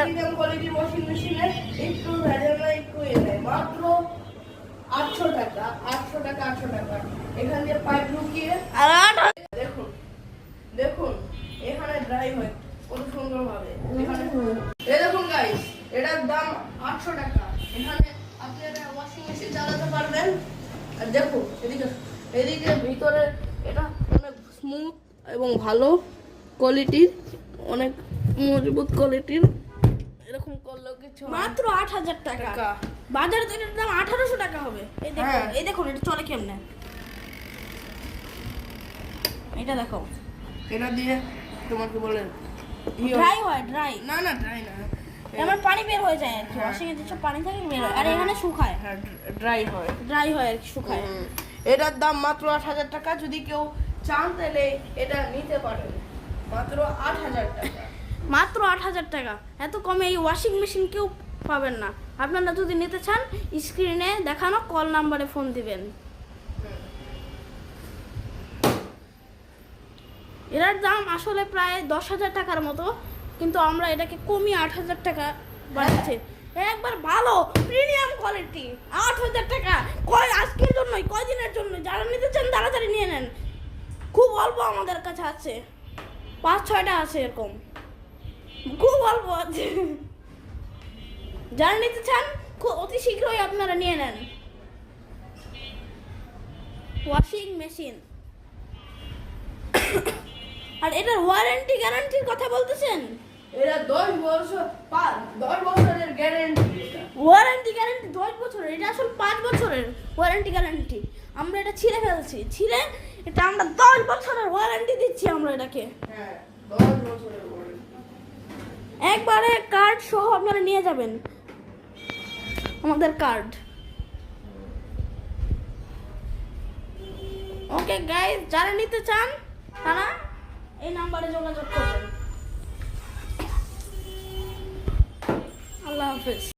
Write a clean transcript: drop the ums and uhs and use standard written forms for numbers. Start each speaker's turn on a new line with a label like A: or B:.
A: Premium quality washing মেশিনে একটু ভেজাল না একটু এনে মাত্র 800 টাকা 800 টাকা 800 টাকা এখান দিয়ে পাইপ ঢুকিয়ে দেখুন দেখুন এখানে ড্রাই হয় কত সুন্দর ভাবে এখানে এই দেখুন গাইস এটার দাম 800 টাকা এখানে আপনি একটা ওয়াশিং মেশিন চালাতে পারবেন আর দেখুন এদিকে ভিতরে এটা অনেক স্মুথ এবং ভালো কোয়ালিটির অনেক মজবুত কোয়ালিটির এরকম করলেও কিছু
B: মাত্র 8000 টাকা বাজারে তো এটার দাম 1800 টাকা হবে এই দেখুন এই দেখুন এটা চলে কেমনে এটা দেখো
A: এটা দিয়ে তোমাকে বলে
B: ড্রাই হয় ড্রাই
A: না না ড্রাই না
B: এমন পানি বের হয়ে যায় আর কি ওয়াশিং এ যেসব পানি থাকে বের হয় আর এখানে শুকায়
A: হ্যাঁ ড্রাই হয়
B: আর কি শুকায়
A: এটার দাম মাত্র 8000 টাকা যদি কেউ চান তাহলে এটা নিতে পারেন মাত্র 8000 টাকা
B: মাত্র 8000 টাকা এত কমে এই ওয়াশিং মেশিন কেউ পাবেন না আপনারা যদি নিতে চান স্ক্রিনে দেখানো কল নাম্বারে ফোন দিবেন এটার দাম আসলে প্রায় 10,000 টাকার মতো কিন্তু আমরা এটাকে কমিয়ে 8,000 টাকা বাড়াচ্ছি একবার ভালো প্রিমিয়াম কোয়ালিটি 8,000 টাকা আজকের জন্যই কয়দিনের জন্য যারা নিতে চান তাড়াতাড়ি নিয়ে নেন খুব অল্প আমাদের কাছে আছে 5-6টা আছে এরকম খুব অল্প আছে যারা নিতে চান অতি শীঘ্রই আপনারা নিয়ে নেন ওয়াশিং মেশিন আর এটার ওয়ারেন্টি গ্যারান্টির কথা বলতেছেন
A: এটা 10 বছর 10 বছরের গ্যারান্টি
B: ওয়ারেন্টি গ্যারান্টি 10 বছরের এটা আসলে 5 বছরের ওয়ারেন্টি গ্যারান্টি আমরা এটা ছিঁড়ে ফেলছি ছিঁড়ে এটা আমরা 10 বছরের ওয়ারেন্টি দিচ্ছি আমরা এটাকে
A: হ্যাঁ 10 বছরের ওয়ারেন্টি
B: একবারে কার্ড সহ আপনারা নিয়ে যাবেন আমাদের কার্ড ওকে গাইস যারা নিতে চান তারা এই নাম্বারে যোগাযোগ করবেন আল্লাহ হাফেজ।